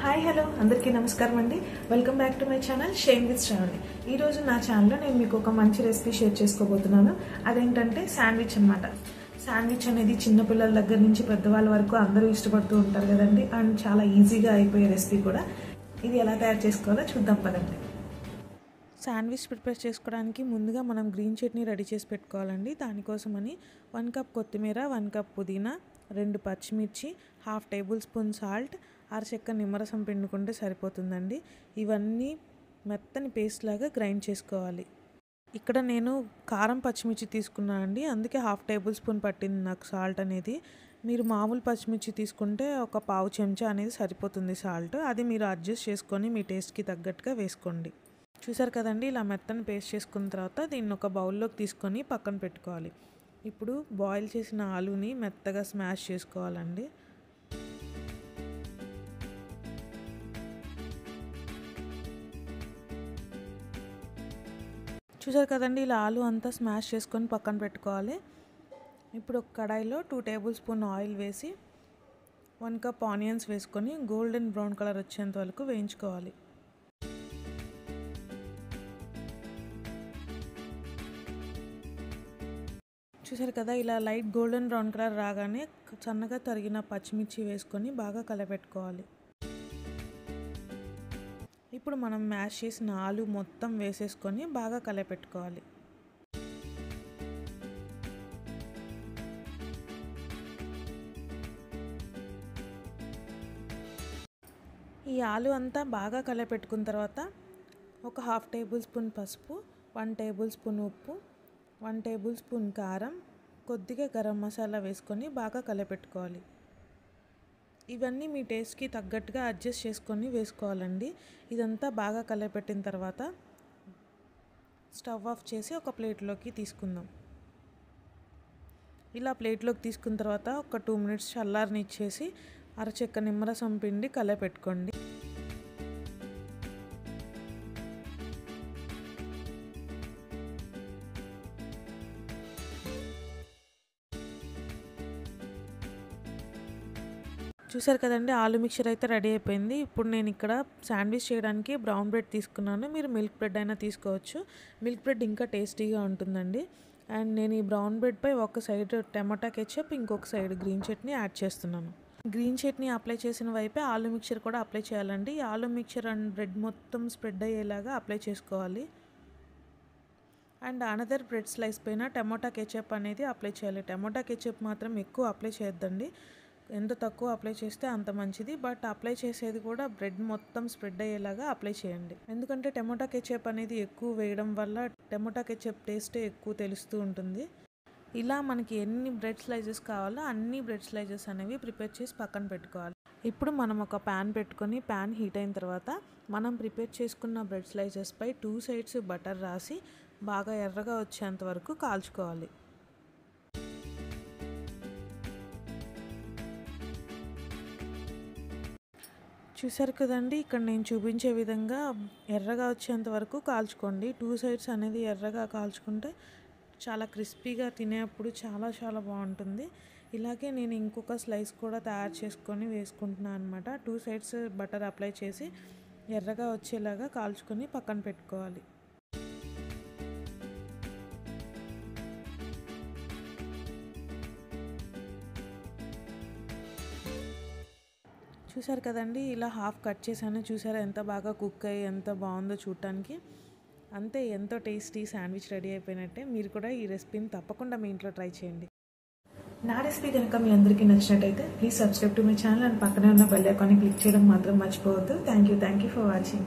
Hi hello అందరికీ నమస్కారం అండి. Welcome back to my channel shame with Sravani. ఈరోజు నా ఛానల్లో నేను మీకు ఒక మంచి రెసిపీ షేర్ చేసుకోబోతున్నాను. అదేంటంటే శాండ్విచ్ అనమాట. శాండ్విచ్ అనేది చిన్నపిల్లల దగ్గర నుంచి పెద్దవాళ్ళ వరకు అందరూ ఇష్టపడుతూ ఉంటారు కదండి. అండ్ చాలా ఈజీగా అయిపోయే రెసిపీ కూడా. ఇది ఎలా తయారు చేసుకోవాలో చూద్దాం పదండి. శాండ్విచ్ ప్రిపేర్ చేసుకోవడానికి ముందుగా మనం గ్రీన్ చట్నీ రెడీ చేసి పెట్టుకోవాలండి. దానికోసమని 1 కప్ కొత్తిమీర, 1 కప్ పుదీనా, 2 పచ్చిమిర్చి, ½ టేబుల్ స్పూన్ సాల్ట్, అరచెక్క నిమ్మరసం పిండుకుంటే సరిపోతుందండి. ఇవన్నీ మెత్తని పేస్ట్ లాగా గ్రైండ్ చేసుకోవాలి. ఇక్కడ నేను కారం పచ్చిమిర్చి తీసుకున్నానండి, అందుకే ½ టేబుల్ స్పూన్ పట్టింది నాకు సాల్ట్ అనేది. మీరు మామూలు పచ్చిమిర్చి తీసుకుంటే ఒక పావు చెంచా అనేది సరిపోతుంది సాల్ట్. అది మీరు అడ్జస్ట్ చేసుకొని మీ టేస్ట్కి తగ్గట్టుగా వేసుకోండి. చూసారు కదండి, ఇలా మెత్తని పేస్ట్ చేసుకున్న తర్వాత దీన్ని ఒక బౌల్లోకి తీసుకొని పక్కన పెట్టుకోవాలి. ఇప్పుడు బాయిల్ చేసిన ఆలూని మెత్తగా స్మాష్ చేసుకోవాలండి. చూసారు కదండి, ఇలా ఆలు అంతా స్మాష్ చేసుకొని పక్కన పెట్టుకోవాలి. ఇప్పుడు ఒక కడాయిలో 2 టేబుల్ స్పూన్ ఆయిల్ వేసి 1 కప్ ఆనియన్స్ వేసుకొని గోల్డెన్ బ్రౌన్ కలర్ వచ్చేంత వరకు వేయించుకోవాలి. చూసారు కదా, ఇలా లైట్ గోల్డెన్ బ్రౌన్ కలర్ రాగానే సన్నగా తరిగిన పచ్చిమిర్చి వేసుకొని బాగా కలపెట్టుకోవాలి. ఇప్పుడు మనం మ్యాష్ చేసిన ఆలు మొత్తం వేసేసుకొని బాగా కలపెట్టుకోవాలి. ఈ ఆలు అంతా బాగా కలపెట్టుకున్న తర్వాత ఒక ½ టేబుల్ స్పూన్ పసుపు, 1 టేబుల్ స్పూన్ ఉప్పు, 1 టేబుల్ స్పూన్ కారం, కొద్దిగా గరం మసాలా వేసుకొని బాగా కలపెట్టుకోవాలి. ఇవన్నీ మీ టేస్ట్కి తగ్గట్టుగా అడ్జస్ట్ చేసుకొని వేసుకోవాలండి. ఇదంతా బాగా కలపెట్టిన తర్వాత స్టవ్ ఆఫ్ చేసి ఒక ప్లేట్లోకి తీసుకుందాం. ఇలా ప్లేట్లోకి తీసుకున్న తర్వాత ఒక 2 మినిట్స్ చల్లారనిచ్చేసి అరచెక్క నిమ్మరసం పిండి కలపెట్టుకోండి. చూసారు కదండి, ఆలు మిక్చర్ అయితే రెడీ అయిపోయింది. ఇప్పుడు నేను ఇక్కడ శాండ్విచ్ చేయడానికి బ్రౌన్ బ్రెడ్ తీసుకున్నాను. మీరు మిల్క్ బ్రెడ్ అయినా తీసుకోవచ్చు. మిల్క్ బ్రెడ్ ఇంకా టేస్టీగా ఉంటుందండి. అండ్ నేను ఈ బ్రౌన్ బ్రెడ్పై ఒక సైడ్ టమాటా కెచప్, ఇంకొక సైడ్ గ్రీన్ చట్నీ యాడ్ చేస్తున్నాను. గ్రీన్ చట్నీ అప్లై చేసిన వైపే ఆలు మిక్చర్ కూడా అప్లై చేయాలండి. ఆలు మిక్చర్ అండ్ బ్రెడ్ మొత్తం స్ప్రెడ్ అయ్యేలాగా అప్లై చేసుకోవాలి. అండ్ అనదర్ బ్రెడ్ స్లైస్ పైన టమాటా కెచప్ అనేది అప్లై చేయాలి. టమాటా కెచప్ మాత్రం ఎక్కువ అప్లై చేయొద్దండి. ఎంత తక్కువ అప్లై చేస్తే అంత మంచిది. బట్ అప్లై చేసేది కూడా బ్రెడ్ మొత్తం స్ప్రెడ్ అయ్యేలాగా అప్లై చేయండి. ఎందుకంటే టమాటా కెచప్ అనేది ఎక్కువ వేయడం వల్ల టమాటా కెచప్ టేస్టే ఎక్కువ తెలుస్తూ ఉంటుంది. ఇలా మనకి ఎన్ని బ్రెడ్ స్లైసెస్ కావాలో అన్ని బ్రెడ్ స్లైసెస్ అనేవి ప్రిపేర్ చేసి పక్కన పెట్టుకోవాలి. ఇప్పుడు మనం ఒక ప్యాన్ పెట్టుకొని ప్యాన్ హీట్ అయిన తర్వాత మనం ప్రిపేర్ చేసుకున్న బ్రెడ్ స్లైసెస్పై 2 సైడ్స్ బటర్ రాసి బాగా ఎర్రగా వచ్చేంత వరకు కాల్చుకోవాలి. చూసారు కదండి, ఇక్కడ నేను చూపించే విధంగా ఎర్రగా వచ్చేంత వరకు కాల్చుకోండి. 2 సైడ్స్ అనేది ఎర్రగా కాల్చుకుంటే చాలా క్రిస్పీగా తినేప్పుడు చాలా బాగుంటుంది. ఇలాగే నేను ఇంకొక స్లైస్ కూడా తయారు చేసుకొని వేసుకుంటున్నాను అనమాట. 2 సైడ్స్ బటర్ అప్లై చేసి ఎర్రగా వచ్చేలాగా కాల్చుకొని పక్కన పెట్టుకోవాలి. చూసారు కదండి, ఇలా హాఫ్ కట్ చేశాను. చూసారా ఎంత బాగా కుక్ అయ్యి ఎంత బాగుందో చూడటానికి. అంతే, ఎంతో టేస్టీ శాండ్విచ్ రెడీ అయిపోయినట్టే. మీరు కూడా ఈ రెసిపీని తప్పకుండా మీ ఇంట్లో ట్రై చేయండి. నా రెసిపీ కనుక మీ అందరికీ నచ్చినట్టయితే please subscribe to my channel and పక్కనే ఉన్న బెల్ ఐకాన్ని క్లిక్ చేయడం మాత్రం మర్చిపోవద్దు. Thank you for watching.